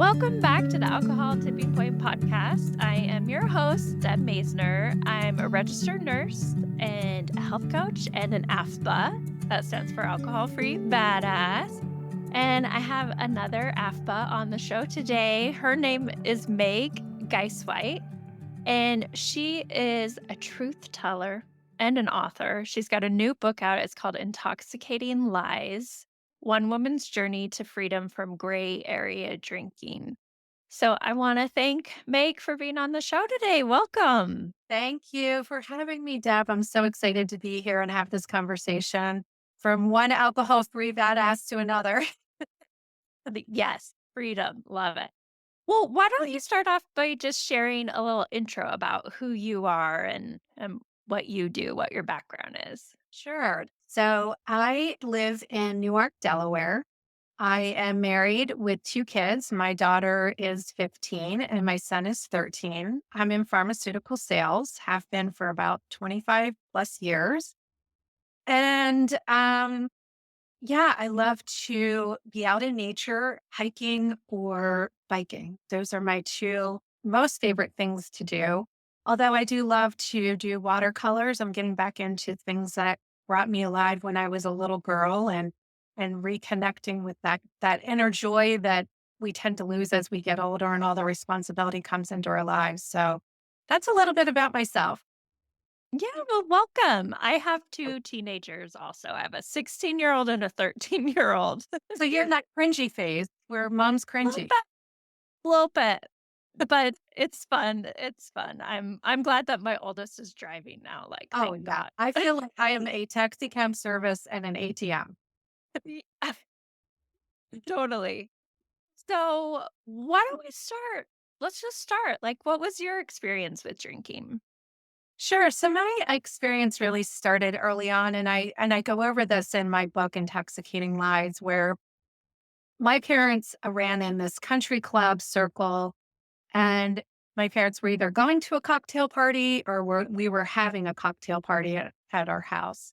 Welcome back to the Alcohol Tipping Point podcast. I am your host, Deb Maisner. I'm a registered nurse and a health coach and an AFBA. That stands for Alcohol Free Badass. And I have another AFBA on the show today. Her name is Meg Geisewite, and she is a truth teller and an author. She's got a new book out. It's called Intoxicating Lies: One Woman's Journey to Freedom from Gray Area Drinking. So I want to thank Meg for being on the show today. Welcome. Thank you for having me, Deb. I'm so excited to be here and have this conversation from one alcohol-free badass to another. Yes, freedom. Love it. Well, why don't you start off by just sharing a little intro about who you are and what you do, what your background is? Sure. So I live in Newark, Delaware. I am married with two kids. My daughter is 15 and my son is 13. I'm in pharmaceutical sales, have been for about 25 plus years. And yeah, I love to be out in nature, hiking or biking. Those are my two most favorite things to do. Although I do love to do watercolors. I'm getting back into things that brought me alive when I was a little girl and reconnecting with that inner joy that we tend to lose as we get older and all the responsibility comes into our lives. So that's a little bit about myself. Yeah, well, welcome. I have two teenagers also. I have a 16-year-old and a 13-year-old. So you're in that cringy phase where mom's A little cringy. bit, a little bit, but it's fun. It's fun. I'm glad that my oldest is driving now. Like, Oh, thank yeah. God. I feel like I am a taxi cab service and an ATM. Yeah, totally. So, why don't we start? Let's just start. Like, what was your experience with drinking? Sure. So my experience really started early on, and I go over this in my book, Intoxicating Lies, where my parents ran in this country club circle, and my parents were either going to a cocktail party or we were having a cocktail party at our house.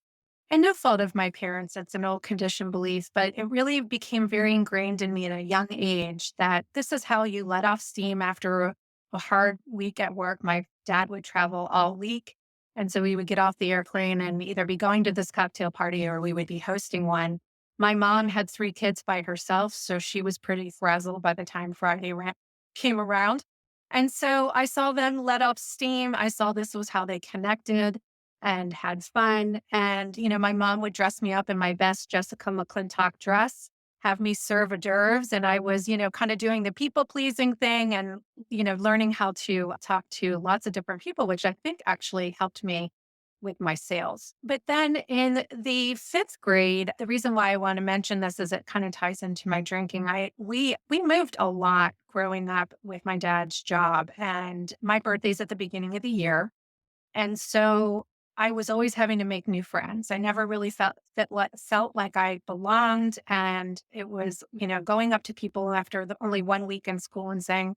And no fault of my parents, it's an old conditioned belief, but it really became very ingrained in me at a young age that this is how you let off steam after a hard week at work. My dad would travel all week. And so we would get off the airplane and either be going to this cocktail party or we would be hosting one. My mom had three kids by herself, so she was pretty frazzled by the time came around. And so I saw them let off steam. I saw this was how they connected and had fun. And, my mom would dress me up in my best Jessica McClintock dress, have me serve hors d'oeuvres. And I was, kind of doing the people pleasing thing and, learning how to talk to lots of different people, which I think actually helped me with my sales. But then in the fifth grade, the reason why I want to mention this is it kind of ties into my drinking. We moved a lot growing up with my dad's job, and my birthday's at the beginning of the year. And so I was always having to make new friends. I never really felt like I belonged. And it was, going up to people after only 1 week in school and saying,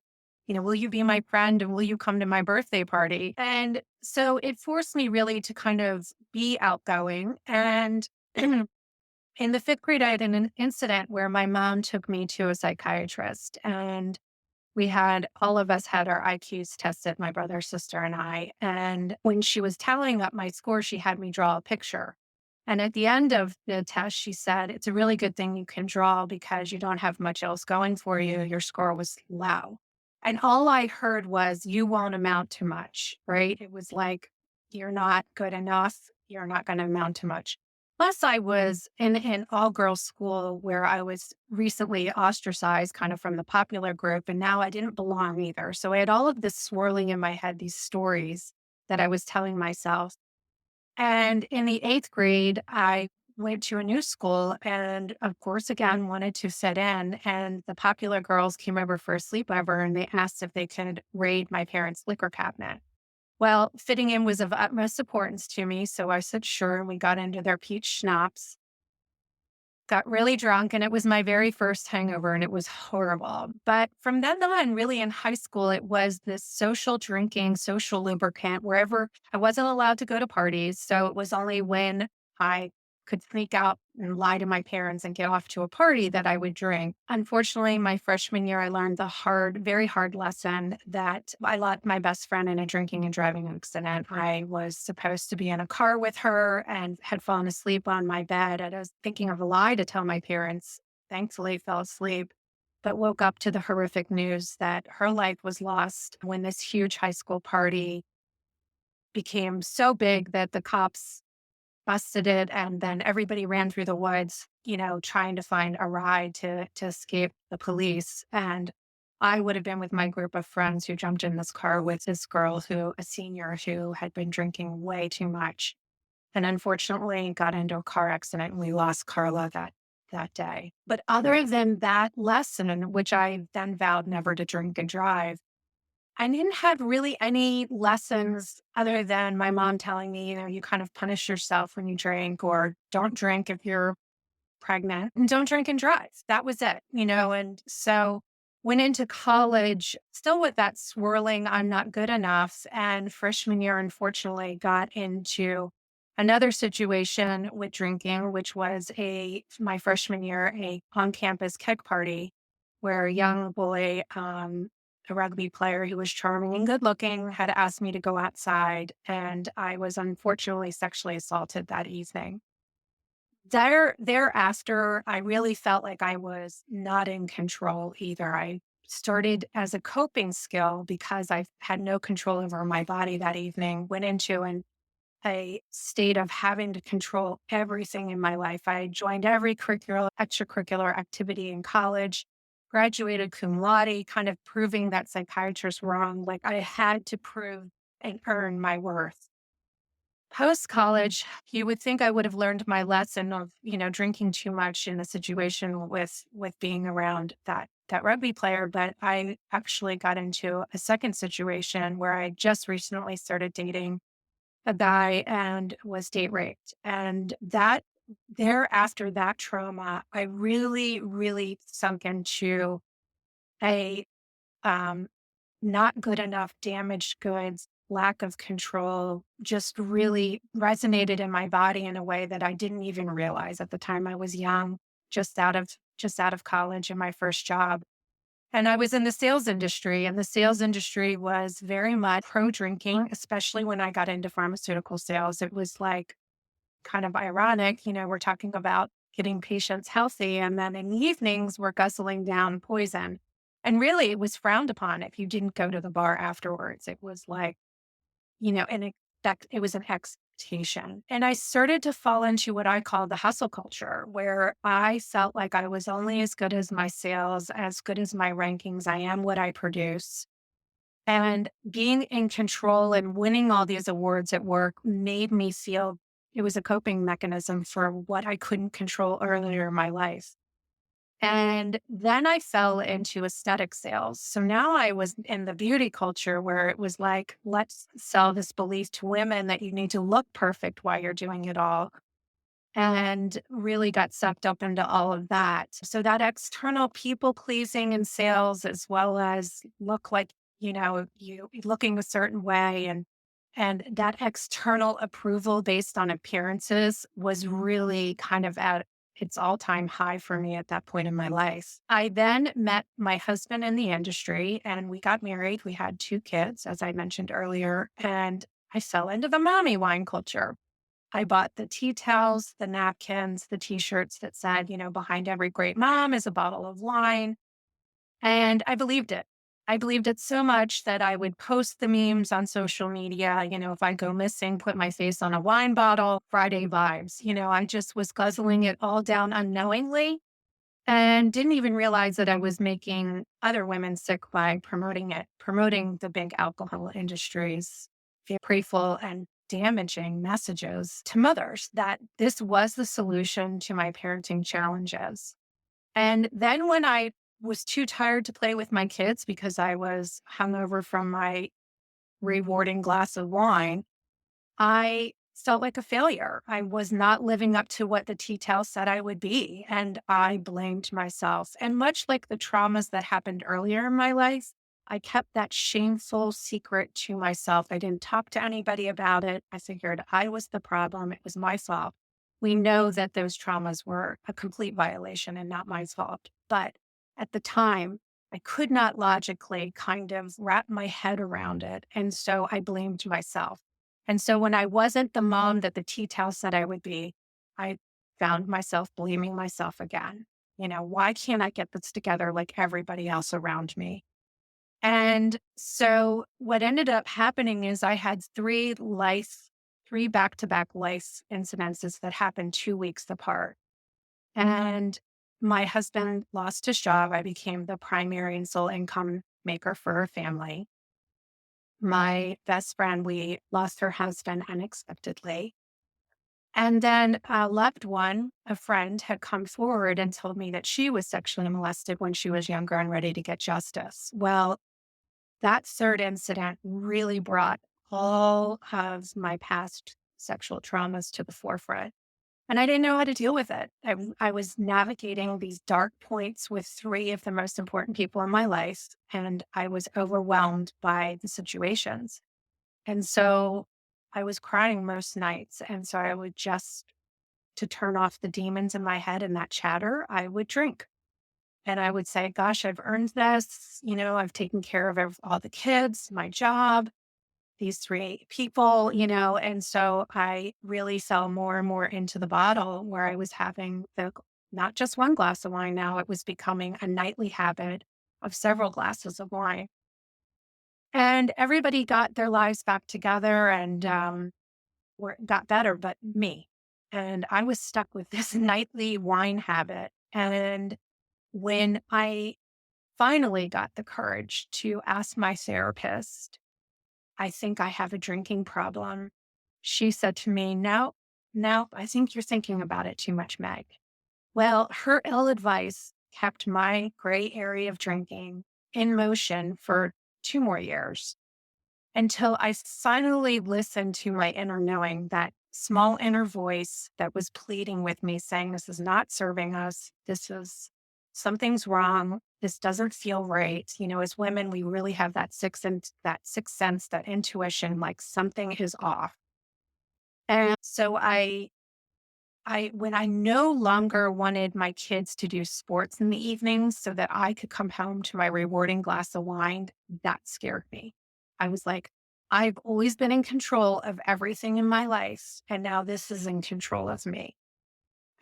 will you be my friend and will you come to my birthday party? And so it forced me really to kind of be outgoing. And in the fifth grade, I had an incident where my mom took me to a psychiatrist, and all of us had our IQs tested, my brother, sister, and I. And when she was tallying up my score, she had me draw a picture. And at the end of the test, she said, it's a really good thing you can draw because you don't have much else going for you. Your score was low. And all I heard was, you won't amount to much, right? It was like, you're not good enough. You're not going to amount to much. Plus, I was in an all girls school where I was recently ostracized kind of from the popular group, and now I didn't belong either. So I had all of this swirling in my head, these stories that I was telling myself. And in the eighth grade, I went to a new school and, of course, again, wanted to fit in. And the popular girls came over for a sleepover and they asked if they could raid my parents' liquor cabinet. Well, fitting in was of utmost importance to me. So I said, sure. And we got into their peach schnapps, got really drunk, and it was my very first hangover and it was horrible. But from then on, really in high school, it was this social drinking, social lubricant wherever I wasn't allowed to go to parties. So it was only when I could sneak out and lie to my parents and get off to a party that I would drink. Unfortunately, my freshman year, I learned the very hard lesson that I lost my best friend in a drinking and driving accident. I was supposed to be in a car with her and had fallen asleep on my bed. And I was thinking of a lie to tell my parents. Thankfully, fell asleep, but woke up to the horrific news that her life was lost when this huge high school party became so big that the cops busted it, and then everybody ran through the woods, trying to find a ride to escape the police. And I would have been with my group of friends who jumped in this car with this girl a senior who had been drinking way too much, and unfortunately got into a car accident, and we lost Carla that day. But other than that lesson, which I then vowed never to drink and drive, I didn't have really any lessons other than my mom telling me, you kind of punish yourself when you drink, or don't drink if you're pregnant, and don't drink and drive. That was it. And so went into college still with that swirling, I'm not good enough. And freshman year, unfortunately, got into another situation with drinking, which was my freshman year, a on-campus keg party where a young boy, a rugby player who was charming and good looking, had asked me to go outside. And I was unfortunately sexually assaulted that evening. Thereafter, I really felt like I was not in control either. I started as a coping skill because I had no control over my body that evening, went into a state of having to control everything in my life. I joined every extracurricular activity in college, graduated cum laude, kind of proving that psychiatrists were wrong. Like I had to prove and earn my worth. Post college, you would think I would have learned my lesson of, drinking too much in a situation with being around that rugby player, but I actually got into a second situation where I just recently started dating a guy and was date raped. And after that trauma, I really, really sunk into a um, not good enough, damaged goods, lack of control, just really resonated in my body in a way that I didn't even realize at the time. I was young, just out of college and my first job. And I was in the sales industry, and the sales industry was very much pro drinking, especially when I got into pharmaceutical sales. It was like kind of ironic. We're talking about getting patients healthy, and then in the evenings, we're guzzling down poison. And really, it was frowned upon if you didn't go to the bar afterwards. It was like, it was an expectation. And I started to fall into what I call the hustle culture, where I felt like I was only as good as my sales, as good as my rankings. I am what I produce. And being in control and winning all these awards at work made me feel it was a coping mechanism for what I couldn't control earlier in my life. And then I fell into aesthetic sales. So now I was in the beauty culture where it was like, let's sell this belief to women that you need to look perfect while you're doing it all. And really got sucked up into all of that. So that external people pleasing in sales, as well as look like, you looking a certain way, and that external approval based on appearances was really kind of at its all-time high for me at that point in my life. I then met my husband in the industry and we got married. We had 2 kids, as I mentioned earlier, and I fell into the mommy wine culture. I bought the tea towels, the napkins, the t-shirts that said, behind every great mom is a bottle of wine. And I believed it. I believed it so much that I would post the memes on social media. If I go missing, put my face on a wine bottle, Friday vibes. I just was guzzling it all down unknowingly and didn't even realize that I was making other women sick by promoting the big alcohol industries. Very grateful and damaging messages to mothers that this was the solution to my parenting challenges. And then when I was too tired to play with my kids because I was hungover from my rewarding glass of wine, I felt like a failure. I was not living up to what the tea towel said I would be. And I blamed myself. And much like the traumas that happened earlier in my life, I kept that shameful secret to myself. I didn't talk to anybody about it. I figured I was the problem. It was my fault. we know that those traumas were a complete violation and not my fault. But at the time, I could not logically kind of wrap my head around it. And so I blamed myself. And so when I wasn't the mom that the tea towel said I would be, I found myself blaming myself again. Why can't I get this together like everybody else around me? And so what ended up happening is I had three back-to-back life incidences that happened 2 weeks apart. And my husband lost his job. I became the primary and sole income maker for our family. My best friend, we lost her husband unexpectedly. And then a loved one, a friend, had come forward and told me that she was sexually molested when she was younger and ready to get justice. Well, that third incident really brought all of my past sexual traumas to the forefront. And I didn't know how to deal with it. I was navigating these dark points with three of the most important people in my life, and I was overwhelmed by the situations. And so I was crying most nights. And so I would just, to turn off the demons in my head and that chatter, I would drink. And I would say, gosh, I've earned this. I've taken care of all the kids, my job, these three people, and so I really fell more and more into the bottle where I was having not just one glass of wine now, it was becoming a nightly habit of several glasses of wine. And everybody got their lives back together and got better, but me. And I was stuck with this nightly wine habit. And when I finally got the courage to ask my therapist, I think I have a drinking problem. She said to me, no, no, I think you're thinking about it too much, Meg. Well, her ill advice kept my gray area of drinking in motion for 2 more years until I finally listened to my inner knowing, that small inner voice that was pleading with me, saying, this is not serving us. Something's wrong. This doesn't feel right. As women, we really have that sixth sense, that intuition, like something is off. And so when I no longer wanted my kids to do sports in the evenings so that I could come home to my rewarding glass of wine, that scared me. I was like, I've always been in control of everything in my life, and now this is in control of me.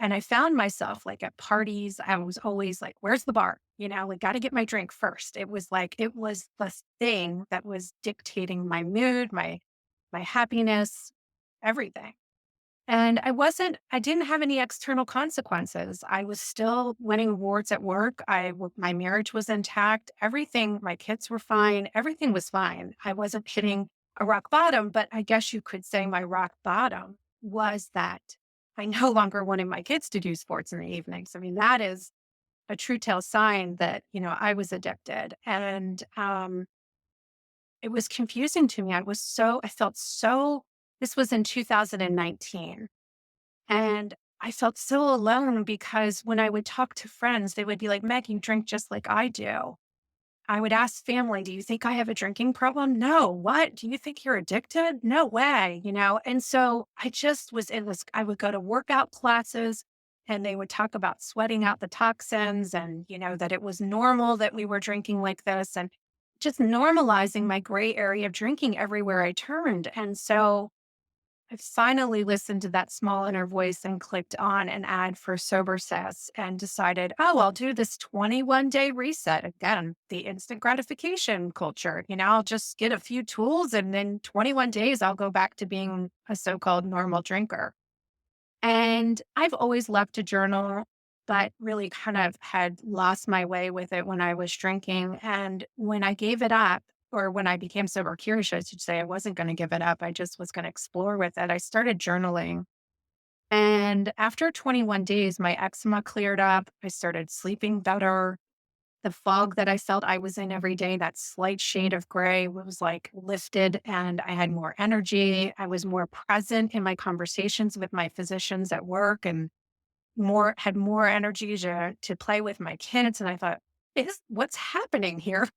And I found myself like at parties, I was always like, where's the bar? We got to get my drink first. It was the thing that was dictating my mood, my happiness, everything. And I didn't have any external consequences. I was still winning awards at work. My marriage was intact. Everything, my kids were fine. Everything was fine. I wasn't hitting a rock bottom, but I guess you could say my rock bottom was that I no longer wanted my kids to do sports in the evenings. I mean, that is a true tell sign that, I was addicted. And it was confusing to me. I felt so, this was in 2019. And I felt so alone because when I would talk to friends, they would be like, Meg, you drink just like I do. I would ask family, do you think I have a drinking problem? No. What? Do you think you're addicted? No way, And so I just was in this, I would go to workout classes and they would talk about sweating out the toxins and, that it was normal that we were drinking like this and just normalizing my gray area of drinking everywhere I turned. And so I finally listened to that small inner voice and clicked on an ad for Sober Sass and decided, oh, I'll do this 21-day reset. Again, the instant gratification culture. I'll just get a few tools and then 21 days, I'll go back to being a so-called normal drinker. And I've always loved to journal, but really kind of had lost my way with it when I was drinking. And when I gave it up, or when I became sober curious, I should say, I wasn't going to give it up. I just was going to explore with it. I started journaling. And after 21 days, my eczema cleared up. I started sleeping better. The fog that I felt I was in every day, that slight shade of gray, was like lifted and I had more energy. I was more present in my conversations with my physicians at work and had more energy to play with my kids. And I thought, what's happening here?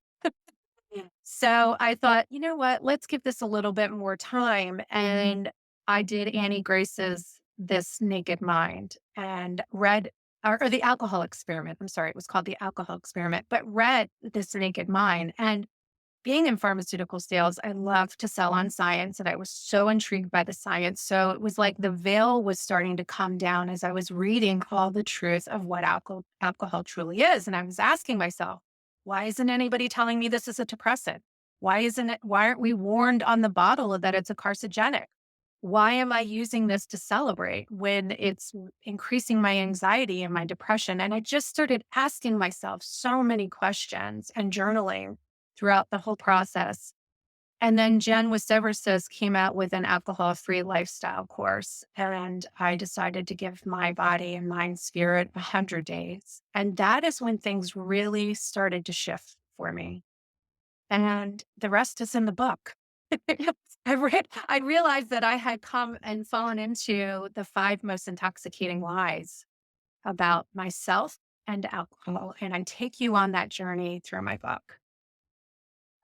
So I thought, you know what, let's give this a little bit more time. And I did Annie Grace's This Naked Mind and read, or the alcohol experiment. I'm sorry, it was called the alcohol experiment, but read This Naked Mind. And being in pharmaceutical sales, I love to sell on science, and I was so intrigued by the science. So it was like the veil was starting to come down as I was reading all the truth of what alcohol truly is. And I was asking myself, why isn't anybody telling me this is a depressant? Why aren't we warned on the bottle that it's a carcinogenic? Why am I using this to celebrate when it's increasing my anxiety and my depression? And I just started asking myself so many questions and journaling throughout the whole process. And then Jen with Seversus came out with an alcohol-free lifestyle course. And I decided to give my body and mind spirit 100 days. And that is when things really started to shift for me. And the rest is in the book. I realized that I had come and fallen into the 5 most intoxicating lies about myself and alcohol. And I take you on that journey through my book.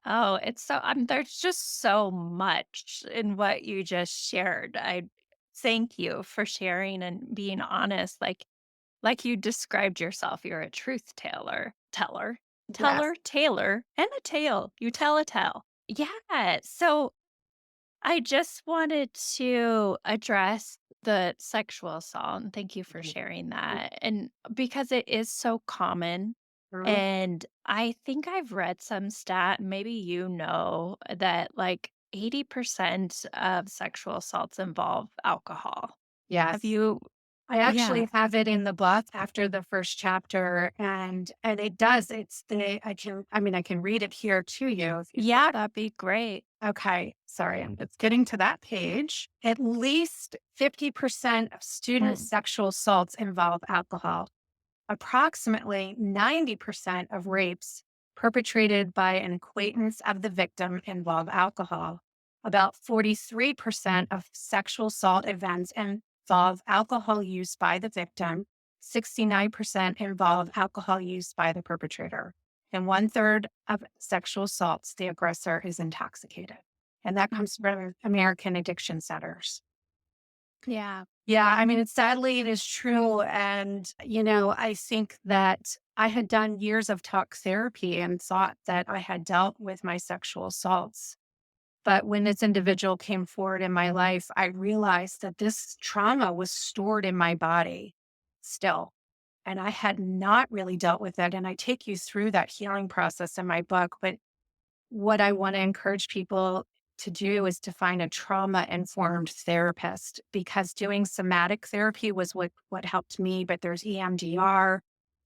Oh, it's so there's just so much in what you just shared. I thank you for sharing and being honest. Like you described yourself, you're a truth Yes. teller, and a tale. You tell a tale. Yeah. So I just wanted to address the sexual assault, and thank you for sharing that. And because it is so common, Mhm. and I think I've read some stat, maybe that like 80% of sexual assaults involve alcohol. Have Yes. you? I Yeah. actually have it in the book after the first chapter, and it does. I can read it here to you if you'd Yeah, like. that'd be great. Okay, sorry, I'm just getting to that page. At least 50% of student Mm. sexual assaults involve alcohol. Approximately 90% of rapes perpetrated by an acquaintance of the victim involve alcohol. About 43% of sexual assault events involve alcohol use by the victim. 69% involve alcohol use by the perpetrator. And one third of sexual assaults, the aggressor is intoxicated. And that Mm. comes from American Addiction Centers. Yeah. Yeah, I mean, sadly, it is true. And, I think that I had done years of talk therapy and thought that I had dealt with my sexual assaults. But when this individual came forward in my life, I realized that this trauma was stored in my body still. And I had not really dealt with it. And I take you through that healing process in my book. But what I want to encourage people to do is to find a trauma informed therapist, because doing somatic therapy was what helped me. But there's EMDR,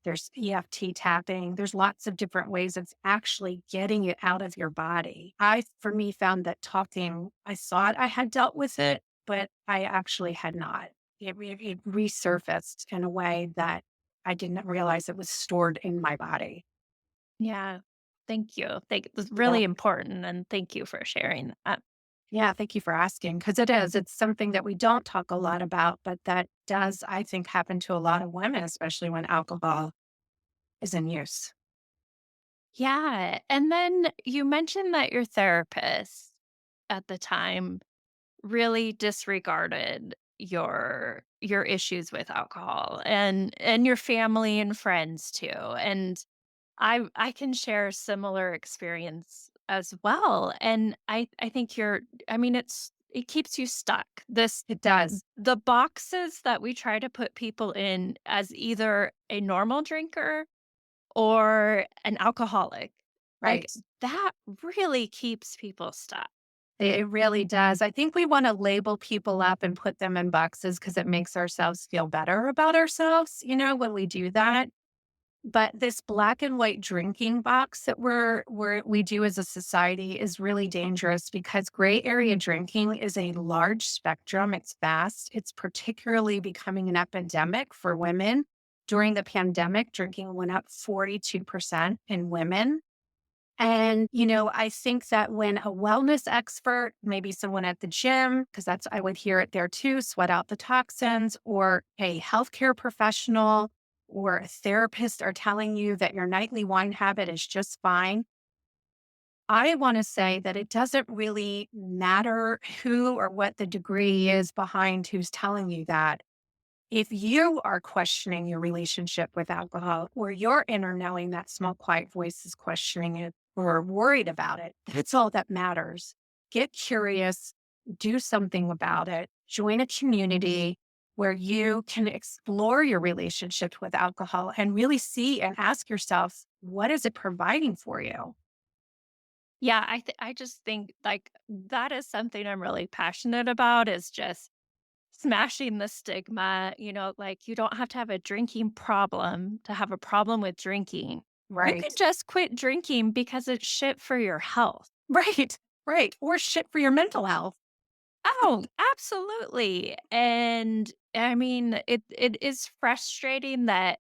there's EFT tapping, there's lots of different ways of actually getting it out of your body. For me, found that talking, I thought I had dealt with it, but I actually had not. It resurfaced in a way that I didn't realize it was stored in my body. Yeah. Thank you. It's Yeah. really important. And thank you for sharing that. Yeah, thank you for asking, because it is. It's something that we don't talk a lot about, but that does, I think, happen to a lot of women, especially when alcohol is in use. Yeah. And then you mentioned that your therapist at the time really disregarded your issues with alcohol and your family and friends too. And I can share a similar experience as well. And I think it keeps you stuck. It does. The boxes that we try to put people in as either a normal drinker or an alcoholic, like, Right. that really keeps people stuck. It really does. I think we want to label people up and put them in boxes because it makes ourselves feel better about ourselves, when we do that. But this black and white drinking box that we do as a society is really dangerous, because gray area drinking is a large spectrum. It's vast. It's particularly becoming an epidemic for women. During the pandemic, drinking went up 42% in women. And, I think that when a wellness expert, maybe someone at the gym, because I would hear it there too, sweat out the toxins, or a healthcare professional or a therapist are telling you that your nightly wine habit is just fine, I want to say that it doesn't really matter who or what the degree is behind who's telling you that. If you are questioning your relationship with alcohol, or your inner knowing, that small, quiet voice is questioning it or worried about it, that's all that matters. Get curious, do something about it, join a community where you can explore your relationship with alcohol and really see and ask yourself, what is it providing for you? Yeah, I just think, like, that is something I'm really passionate about is just smashing the stigma, like, you don't have to have a drinking problem to have a problem with drinking. You can Right. just quit drinking because it's shit for your health. Right. Right. Or shit for your mental health. Oh, absolutely. And I mean, it is frustrating that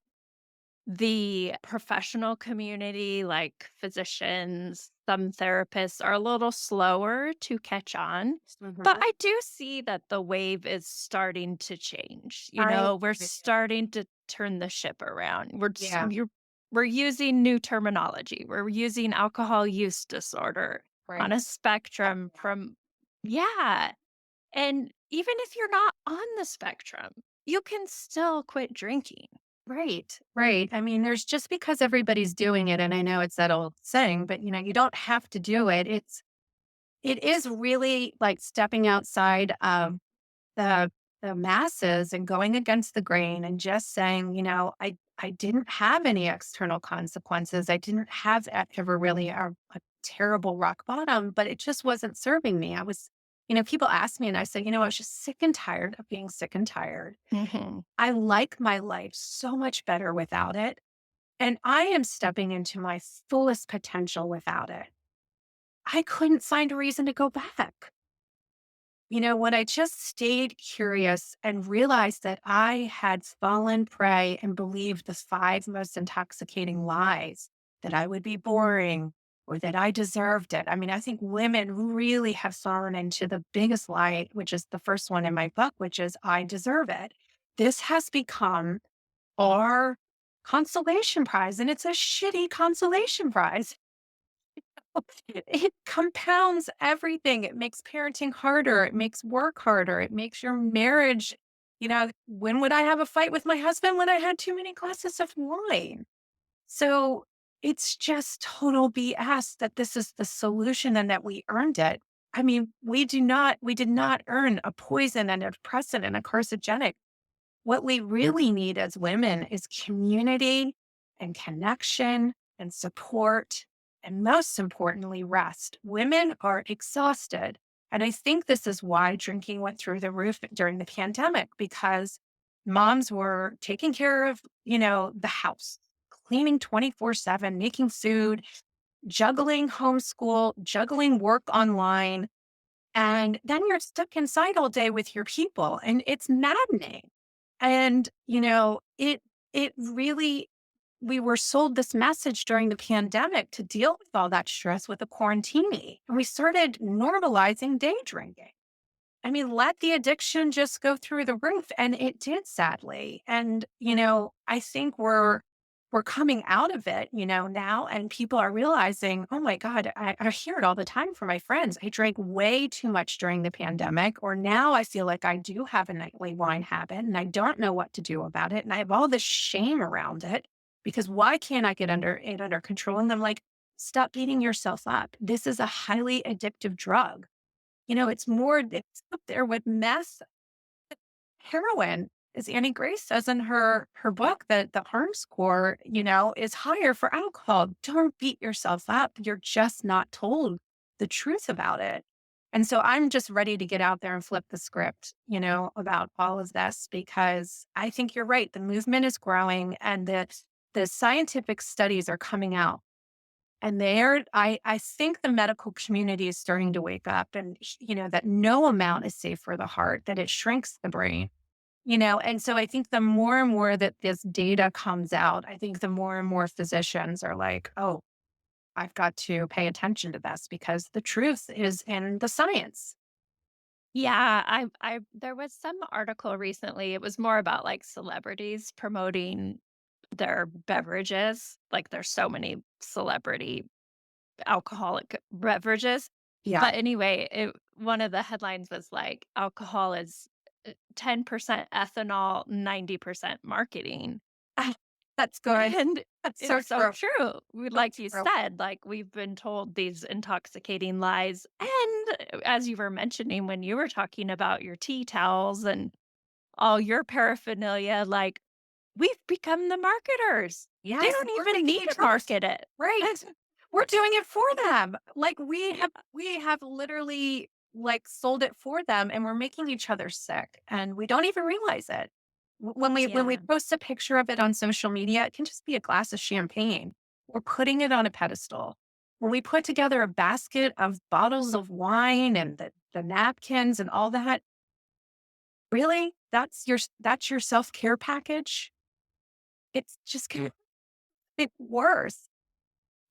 the professional community, like physicians, some therapists, are a little slower to catch on. But Mhm. I do see that the wave is starting to change. I We're agree. starting to turn the ship around. Yeah. We're using new terminology. We're using alcohol use disorder on Right. a spectrum from, yeah. And even if you're not on the spectrum, you can still quit drinking. Right, right. I mean, there's just because everybody's doing it, and I know it's that old saying, but you don't have to do it. It is really like stepping outside of the the masses and going against the grain and just saying, I didn't have any external consequences. I didn't have ever really a terrible rock bottom, but it just wasn't serving me. People ask me and I say, I was just sick and tired of being sick and tired. Mhm. I like my life so much better without it. And I am stepping into my fullest potential without it. I couldn't find a reason to go back. When I just stayed curious and realized that I had fallen prey and believed the five most intoxicating lies, that I would be boring or that I deserved it. I mean, I think women really have fallen into the biggest lie, which is the first one in my book, which is I deserve it. This has become our consolation prize, and it's a shitty consolation prize. It compounds everything. It makes parenting harder. It makes work harder. It makes your marriage, when would I have a fight with my husband? When I had too many glasses of wine. So it's just total BS that this is the solution and that we earned it. I mean, we did not earn a poison and a depressant and a carcinogenic. What we really need as women is community and connection and support, and most importantly, rest. Women are exhausted. And I think this is why drinking went through the roof during the pandemic because moms were taking care of, the house, cleaning 24/7, making food, juggling homeschool, juggling work online, and then you're stuck inside all day with your people and it's maddening. And, it really, we were sold this message during the pandemic to deal with all that stress with a quarantini. And we started normalizing day drinking. I mean, let the addiction just go through the roof, and it did, sadly. And, I think we're coming out of it, now, and people are realizing, oh my God, I hear it all the time from my friends. I drank way too much during the pandemic, or now I feel like I do have a nightly wine habit and I don't know what to do about it. And I have all this shame around it because why can't I get under control? And I'm like, stop beating yourself up. This is a highly addictive drug. It's up there with meth, heroin. As Annie Grace says in her book, that the harm score, is higher for alcohol. Don't beat yourself up. You're just not told the truth about it. And so I'm just ready to get out there and flip the script, about all of this because I think you're right. The movement is growing and the scientific studies are coming out. And I think the medical community is starting to wake up and, that no amount is safe for the heart, that it shrinks the brain, and so I think the more and more that this data comes out, I think the more and more physicians are like, oh, I've got to pay attention to this because the truth is in the science. Yeah, I there was some article recently, it was more about, like, celebrities promoting their beverages, like, there's so many celebrity alcoholic beverages. Yeah. But anyway, one of the headlines was like, alcohol is 10% ethanol, 90% marketing. Ah, that's good. And That's so it's so true. true. So Like you true. said, like we've been told these intoxicating lies. And as you were mentioning when you were talking about your tea towels and all your paraphernalia, like we've become the marketers. They Yes, don't we're even making need it to worse. market it. Right. We're doing it for them. Like we have literally like sold it for them and we're making each other sick and we don't even realize it. When we Yeah. post a picture of it on social media, it can just be a glass of champagne. We're putting it on a pedestal. When we put together a basket of bottles of wine and the napkins and all that, really? That's your self-care package? It's just gonna get worse.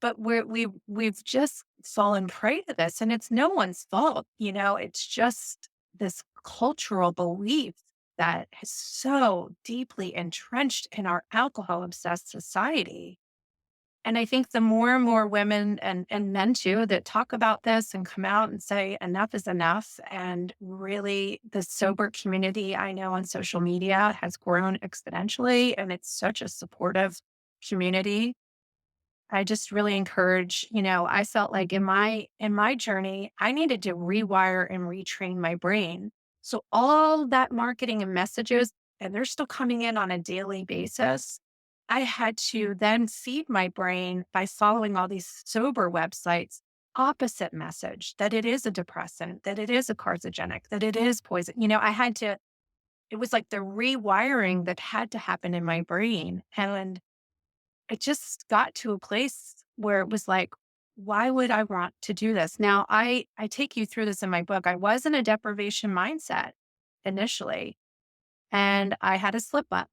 But we've just fallen prey to this, and it's no one's fault, it's just this cultural belief that is so deeply entrenched in our alcohol-obsessed society. And I think the more and more women and men too that talk about this and come out and say enough is enough, and really the sober community I know on social media has grown exponentially, and it's such a supportive community. I just really encourage, I felt like in my journey, I needed to rewire and retrain my brain. So all that marketing and messages, and they're still coming in on a daily basis. I had to then feed my brain by following all these sober websites, opposite message that it is a depressant, that it is a carcinogenic, that it is poison. It was like the rewiring that had to happen in my brain. And it just got to a place where it was like, why would I want to do this? Now, I take you through this in my book. I was in a deprivation mindset initially, and I had a slip up.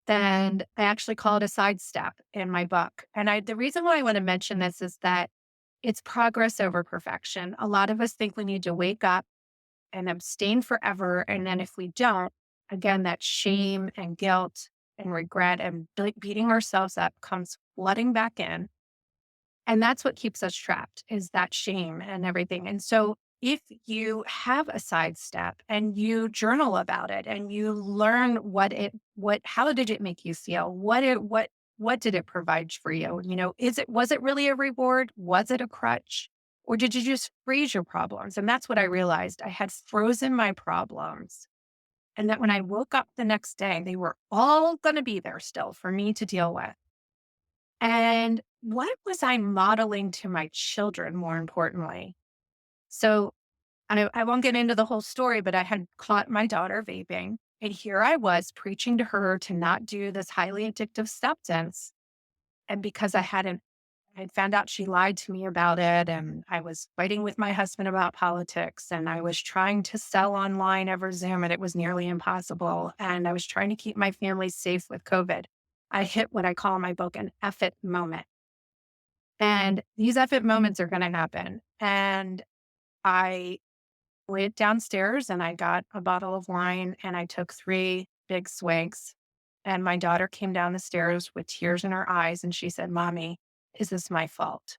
And I actually call it a sidestep in my book. And the reason why I want to mention this is that it's progress over perfection. A lot of us think we need to wake up and abstain forever. And then if we don't, again, that shame and guilt and regret and beating ourselves up comes flooding back in. And that's what keeps us trapped is that shame and everything. And so if you have a sidestep and you journal about it and you learn how did it make you feel? What did it provide for you? Was it really a reward? Was it a crutch? Or did you just freeze your problems? And that's what I realized. I had frozen my problems. And that when I woke up the next day, they were all going to be there still for me to deal with. And what was I modeling to my children, more importantly? So I won't get into the whole story, but I had caught my daughter vaping. And here I was preaching to her to not do this highly addictive substance. And because I'd found out she lied to me about it, and I was fighting with my husband about politics, and I was trying to sell online over Zoom, and it was nearly impossible. And I was trying to keep my family safe with COVID. I hit what I call in my book an F it moment. And these F it moments are going to happen. And I went downstairs and I got a bottle of wine and I took 3 big swigs. And my daughter came down the stairs with tears in her eyes and she said, "Mommy, is this my fault?"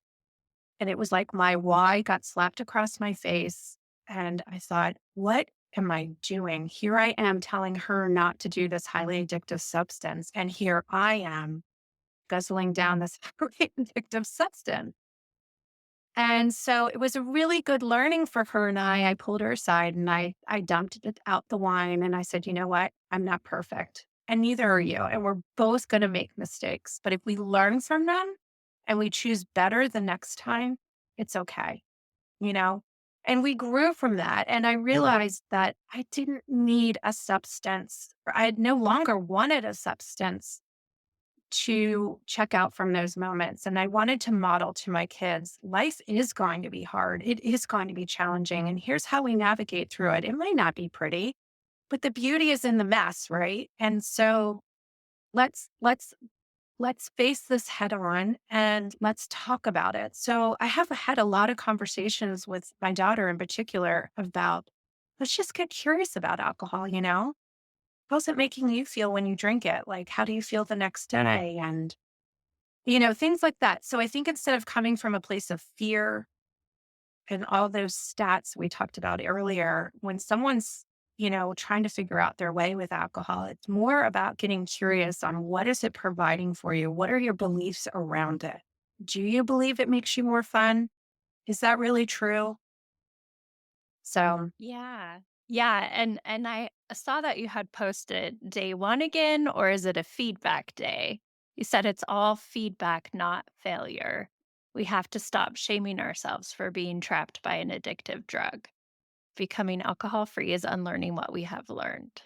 And it was like my why got slapped across my face. And I thought, what am I doing? Here I am telling her not to do this highly addictive substance. And here I am guzzling down this highly addictive substance. And so it was a really good learning for her and I. I pulled her aside and I dumped it out the wine and I said, "You know what? I'm not perfect. And neither are you. And we're both going to make mistakes. But if we learn from them and we choose better the next time, it's okay, you know?" And we grew from that. And I realized that I didn't need a substance. I no longer wanted a substance to check out from those moments. And I wanted to model to my kids life is going to be hard. It is going to be challenging. And here's how we navigate through it. It might not be pretty, but the beauty is in the mess, right? And so let's let's let's face this head on and let's talk about it. So I have had a lot of conversations with my daughter in particular about let's just get curious about alcohol. How's it making you feel when you drink it? Like, how do you feel the next day? And things like that. So I think instead of coming from a place of fear and all those stats we talked about earlier, when someone's, trying to figure out their way with alcohol, it's more about getting curious on what is it providing for you? What are your beliefs around it? Do you believe it makes you more fun? Is that really true? So, Yeah. Yeah, and I saw that you had posted day 1 again, or is it a feedback day? You said it's all feedback, not failure. We have to stop shaming ourselves for being trapped by an addictive drug. Becoming alcohol free is unlearning what we have learned.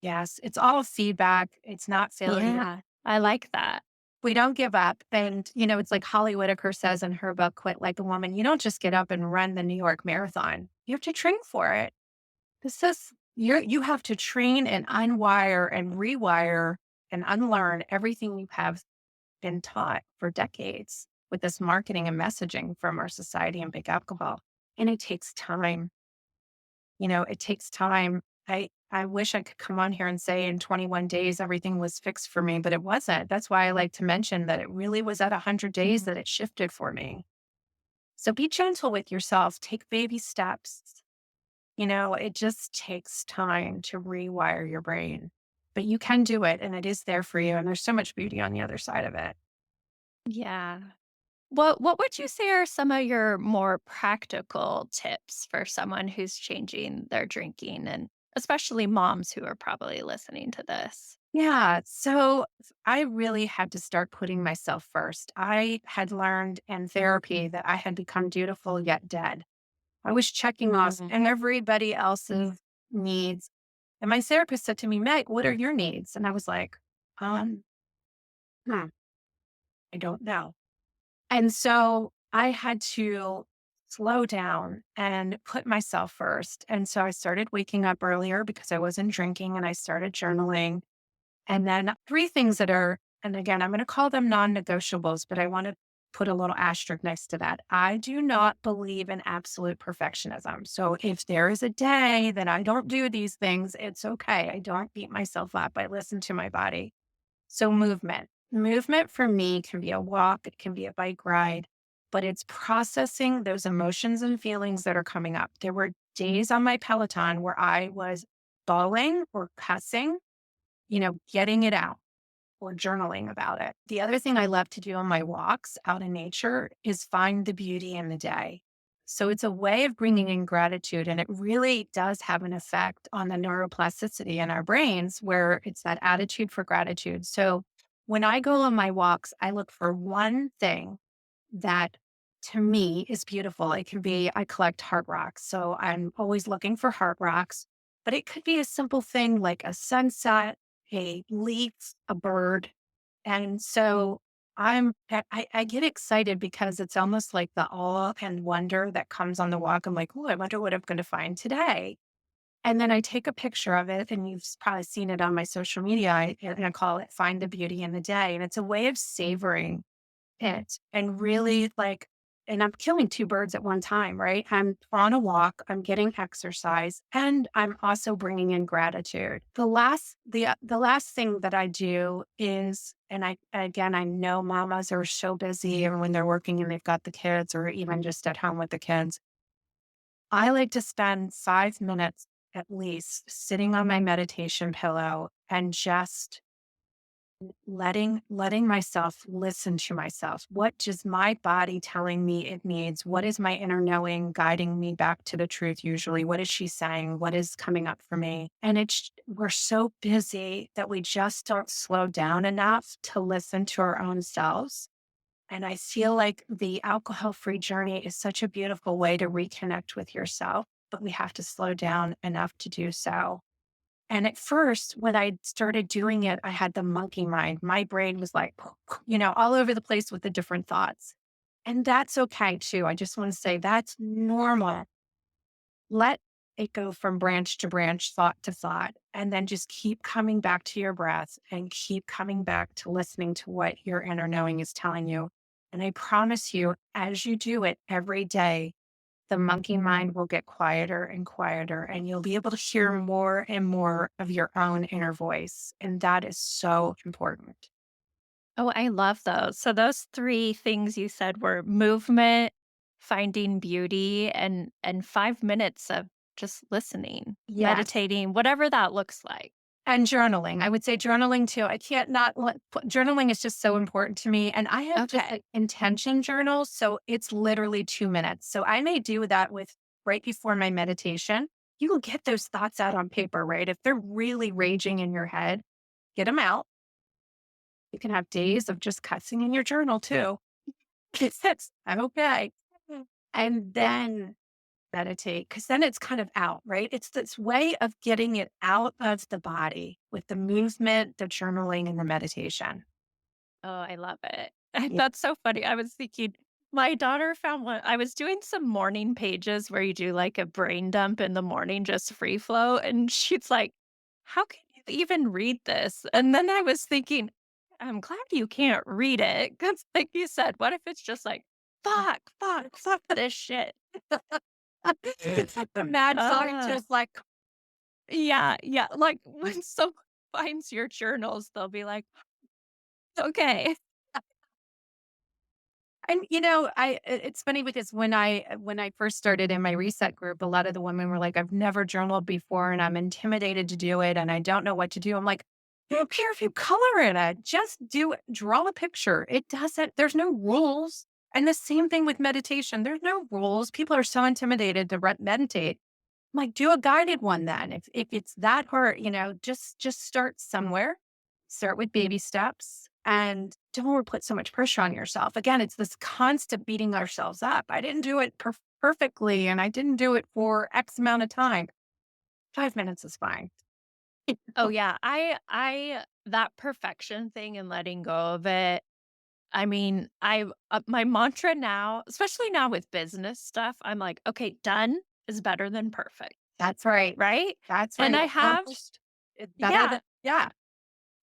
yes, it's all feedback. It's not failure. Yeah, I like that. We don't give up. And, it's like Holly Whitaker says in her book, Quit Like a Woman, you don't just get up and run the New York Marathon. You have to train for it. This is you have to train and unwire and rewire and unlearn everything you have been taught for decades with this marketing and messaging from our society and big alcohol. And it takes time. It takes time. I wish I could come on here and say in 21 days everything was fixed for me, but it wasn't. That's why I like to mention that it really was at 100 days that it shifted for me. So be gentle with yourself. Take baby steps. It just takes time to rewire your brain, but you can do it and it is there for you. And there's so much beauty on the other side of it. Yeah. What would you say are some of your more practical tips for someone who's changing their drinking, and especially moms who are probably listening to this? Yeah. So I really had to start putting myself first. I had learned in therapy that I had become dutiful yet dead. I was checking off and everybody else's needs. And my therapist said to me, Meg, what are your needs? And I was like, um, hmm, I don't know. And so I had to slow down and put myself first. And so I started waking up earlier because I wasn't drinking and I started journaling. And then three things that are, and again, I'm going to call them non negotiables, but I want to put a little asterisk next to that. I do not believe in absolute perfectionism. So if there is a day that I don't do these things, it's okay. I don't beat myself up. I listen to my body. So movement. Movement for me can be a walk, it can be a bike ride, but it's processing those emotions and feelings that are coming up. There were days on my Peloton where I was bawling or cussing, getting it out or journaling about it. The other thing I love to do on my walks out in nature is find the beauty in the day. So it's a way of bringing in gratitude, and it really does have an effect on the neuroplasticity in our brains where it's that attitude for gratitude. So when I go on my walks, I look for one thing that to me is beautiful. It can be, I collect heart rocks. So I'm always looking for heart rocks, but it could be a simple thing like a sunset, a leaf, a bird. And so I get excited because it's almost like the awe and wonder that comes on the walk. I'm like, oh, I wonder what I'm going to find today. And then I take a picture of it, and you've probably seen it on my social media. And I call it Find the Beauty in the Day. And it's a way of savoring it and really like, and I'm killing two birds at one time, right? I'm on a walk, I'm getting exercise, and I'm also bringing in gratitude. The last thing that I do is, and I know mamas are so busy and when they're working and they've got the kids or even just at home with the kids, I like to spend 5 minutes at least sitting on my meditation pillow and just letting myself listen to myself. What is my body telling me it needs? What is my inner knowing guiding me back to the truth? Usually, what is she saying? What is coming up for me? And we're so busy that we just don't slow down enough to listen to our own selves. And I feel like the alcohol free journey is such a beautiful way to reconnect with yourself, but we have to slow down enough to do so. And at first, when I started doing it, I had the monkey mind. My brain was like, all over the place with the different thoughts. And that's okay too. I just want to say that's normal. Let it go from branch to branch, thought to thought, and then just keep coming back to your breath and keep coming back to listening to what your inner knowing is telling you. And I promise you, as you do it every day, the monkey mind will get quieter and quieter, and you'll be able to hear more and more of your own inner voice. And that is so important. Oh, I love those. So those 3 things you said were movement, finding beauty, and 5 minutes of just listening, Yes. meditating, whatever that looks like. And journaling. I would say journaling too. I can't not let journaling is just so important to me. And I have just Okay. an intention journal. So it's literally 2 minutes. So I may do that with right before my meditation. You will get those thoughts out on paper, right? If they're really raging in your head, get them out. You can have days of just cussing in your journal too. I'm okay. And then meditate, because then it's kind of out, right? It's this way of getting it out of the body with the movement, the journaling, and the meditation. Oh, I love it. Yeah. That's so funny. I was thinking my daughter found one I was doing some morning pages where you do, like, a brain dump in the morning, just free flow, and she's like, "How can you even read this?" And then I was thinking, "I'm glad you can't read it, because like you said, what if it's just like, fuck, fuck, fuck this shit." It's like the mad Ah, scientist, like, yeah, yeah, like, when someone finds your journals, they'll be like, "Okay." and it's funny because when I first started in my reset group, a lot of the women were like, I've never journaled before and I'm intimidated to do it and I don't know what to do. I'm like, I don't care if you color in it, just do it, draw a picture. It doesn't, there's no rules. And the same thing with meditation. There's no rules. People are so intimidated to meditate. I'm like, do a guided one then. If it's that hard, just start somewhere. Start with baby steps and don't put so much pressure on yourself. Again, it's this constant beating ourselves up. I didn't do it perfectly and I didn't do it for X amount of time. 5 minutes is fine. Oh, yeah. I that perfection thing and letting go of it, I mean, my mantra now, especially now with business stuff, I'm like, "Okay, done is better than perfect." That's right. Right? That's And right. I have Accomplished. It's better yeah, than, yeah.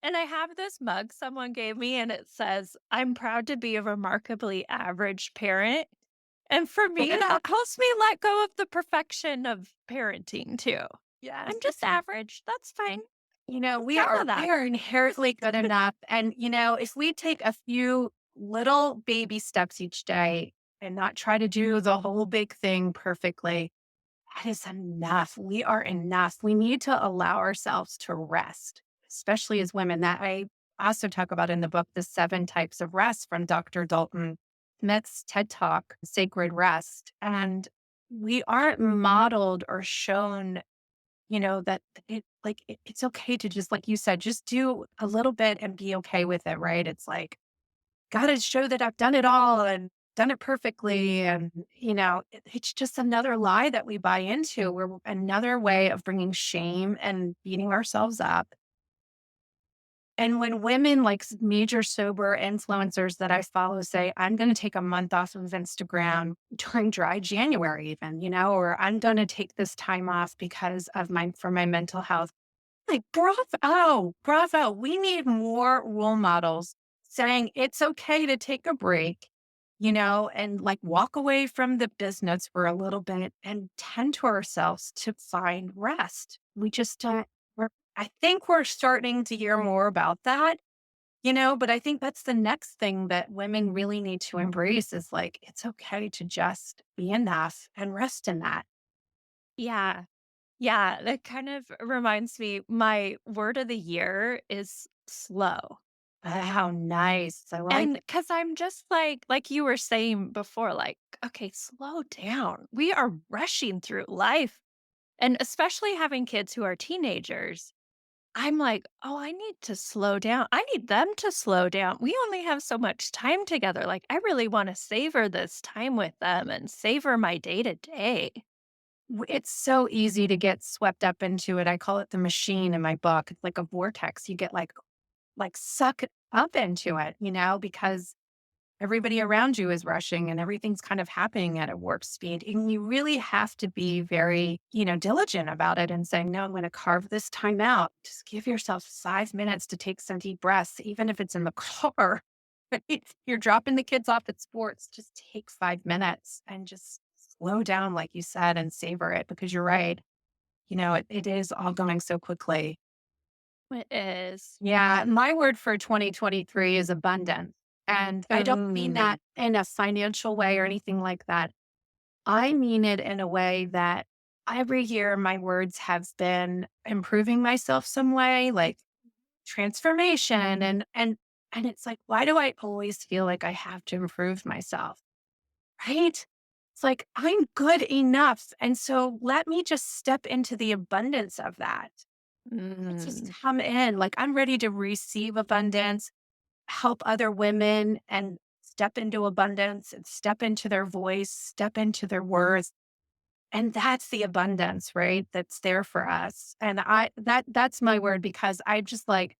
and I have this mug someone gave me, and it says, "I'm proud to be a remarkably average parent." And for me, that helps me let go of the perfection of parenting too. Yes. I'm just average, that's fine. I'm We proud of we that. are inherently good enough. And, if we take a few little baby steps each day and not try to do the whole big thing perfectly, that is enough. We are enough. We need to allow ourselves to rest, especially as women. That I also talk about in the book, the 7 types of rest from Dr. Dalton Smith's TED Talk, Sacred Rest. And we aren't modeled or shown that it's okay to just, like you said, just do a little bit and be okay with it, right? It's like, gotta show that I've done it all and done it perfectly. And, it's just another lie that we buy into. We're another way of bringing shame and beating ourselves up. And when women like major sober influencers that I follow say, I'm going to take a month off of Instagram during dry January, even, or I'm going to take this time off because of for my mental health. Like, bravo, bravo. We need more role models saying it's okay to take a break, and like walk away from the business for a little bit and tend to ourselves to find rest. We just don't, I think we're starting to hear more about that, but I think that's the next thing that women really need to embrace is like, it's okay to just be enough and rest in that. Yeah. Yeah, that kind of reminds me, my word of the year is slow. How nice. I like And it. because I'm just like you were saying before, like, okay, slow down. We are rushing through life. And especially having kids who are teenagers, I'm like, oh, I need to slow down. I need them to slow down. We only have so much time together. Like, I really want to savor this time with them and savor my day to day. It's so easy to get swept up into it. I call it the machine in my book. It's like a vortex. You get like sucked up into it, because everybody around you is rushing and everything's kind of happening at a warp speed. And you really have to be very, diligent about it and say, no, I'm going to carve this time out. Just give yourself 5 minutes to take some deep breaths, even if it's in the car. You're dropping the kids off at sports. Just take 5 minutes and just slow down, like you said, and savor it because you're right. It is all going so quickly. It is. Yeah, my word for 2023 is abundance. And I don't mean Mm. that in a financial way or anything like that. I mean it in a way that every year my words have been improving myself some way, like transformation and it's like, why do I always feel like I have to improve myself? Right? It's like I'm good enough. And so let me just step into the abundance of that. Let's just Mm. come in. Like I'm ready to receive abundance, help other women and step into abundance and step into their voice, step into their worth. And that's the abundance, right? That's there for us. And that's my word because I just like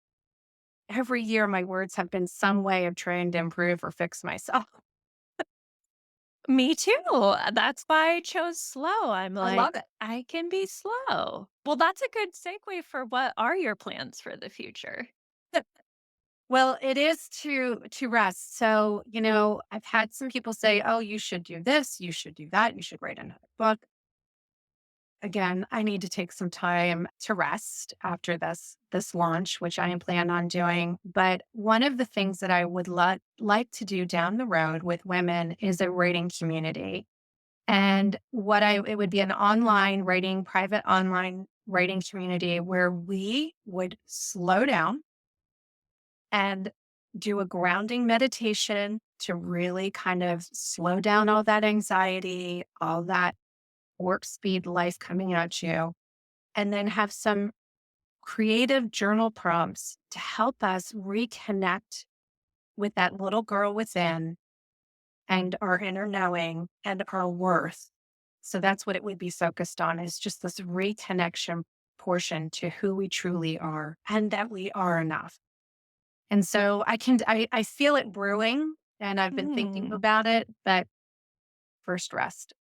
every year my words have been some way of trying to improve or fix myself. Me too. That's why I chose slow. I'm I like, love it. I can be slow. Well, that's a good segue for what are your plans for the future? Well, it is to rest. So, I've had some people say, "Oh, you should do this, you should do that, you should write another book." Again, I need to take some time to rest after this launch, which I am planning on doing. But one of the things that I would like to do down the road with women is a writing community. And it would be an private online writing community where we would slow down and do a grounding meditation to really kind of slow down all that anxiety, all that work speed life coming at you, and then have some creative journal prompts to help us reconnect with that little girl within and our inner knowing and our worth. So that's what it would be focused on is just this reconnection portion to who we truly are and that we are enough. And so I feel it brewing and I've been thinking Mm. about it, but first rest.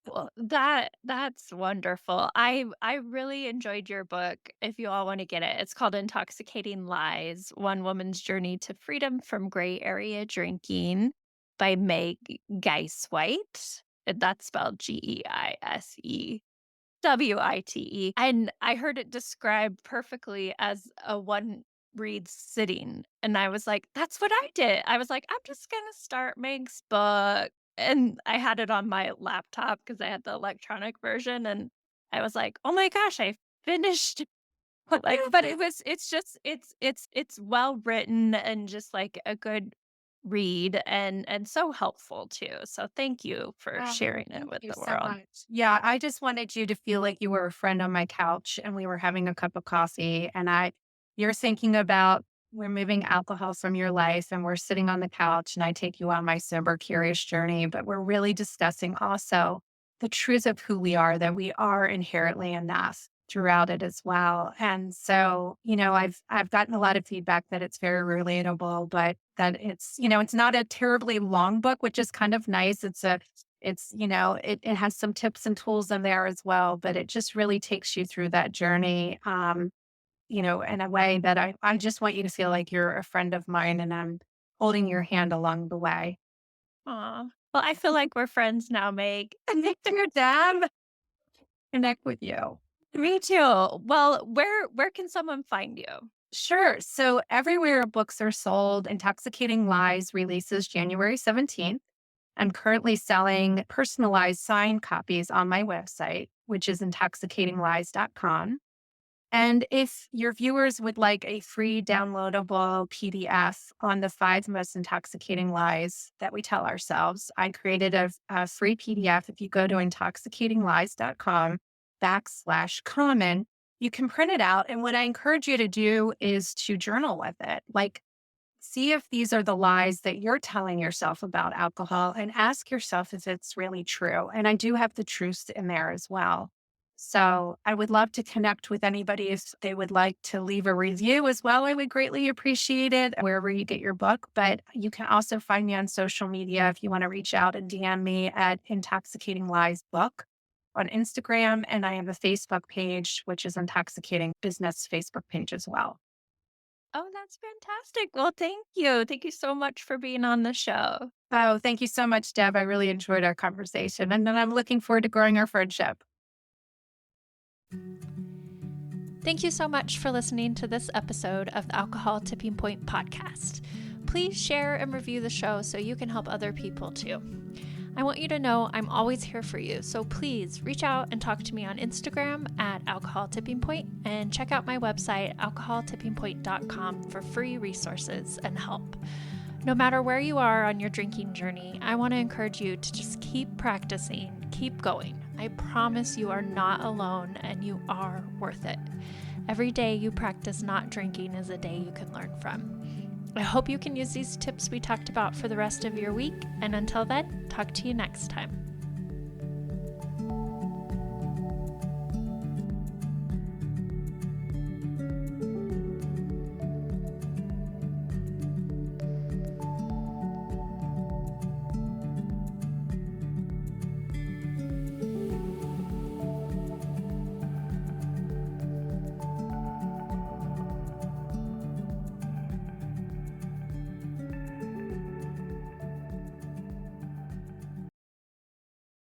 Well, that's wonderful. I really enjoyed your book. If you all want to get it, it's called Intoxicating Lies: One Woman's Journey to Freedom from Gray Area Drinking by Meg Geisewite. That's spelled Geisewite. And I heard it described perfectly as a one read sitting. And I was like, that's what I did. I was like, I'm just going to start Meg's book. And I had it on my laptop because I had the electronic version. And I was like, oh my gosh, I finished. Like, but it's well written and just like a good read and so helpful too. So thank you for Oh, sharing it thank with you the so world. much. Yeah, I just wanted you to feel like you were a friend on my couch and we were having a cup of coffee you're thinking about removing alcohol from your life and we're sitting on the couch and I take you on my sober curious journey, but we're really discussing also the truth of who we are, that we are inherently enough throughout it as well. And so, I've gotten a lot of feedback that it's very relatable, but that it's not a terribly long book, which is kind of nice. It has some tips and tools in there as well, but it just really takes you through that journey, in a way that I just want you to feel like you're a friend of mine and I'm holding your hand along the way. Aw. Well, I feel like we're friends now, Meg. And Victor, Deb, connect with you. Me too. Well, where can someone find you? Sure. So everywhere books are sold, Intoxicating Lies releases January 17th. I'm currently selling personalized signed copies on my website, which is intoxicatinglies.com. And if your viewers would like a free downloadable PDF on the 5 most intoxicating lies that we tell ourselves, I created a free PDF. If you go to intoxicatinglies.com/common, you can print it out. And what I encourage you to do is to journal with it. Like, see if these are the lies that you're telling yourself about alcohol and ask yourself if it's really true. And I do have the truths in there as well. So I would love to connect with anybody if they would like to leave a review as well. I would greatly appreciate it wherever you get your book. But you can also find me on social media if you want to reach out and DM me at Intoxicating Lies Book on Instagram. And I have a Facebook page, which is Intoxicating Business Facebook page as well. Oh, that's fantastic. Well, thank you. Thank you so much for being on the show. Oh, thank you so much, Deb. I really enjoyed our conversation. And then I'm looking forward to growing our friendship. Thank you so much for listening to this episode of the Alcohol Tipping Point podcast. Please share and review the show so you can help other people too. I want you to know I'm always here for you, so please reach out and talk to me on Instagram at Alcohol Tipping Point, and check out my website, alcoholtippingpoint.com, for free resources and help. No matter where you are on your drinking journey, I want to encourage you to just keep practicing, keep going. I promise you are not alone and you are worth it. Every day you practice not drinking is a day you can learn from. I hope you can use these tips we talked about for the rest of your week, and until then, talk to you next time.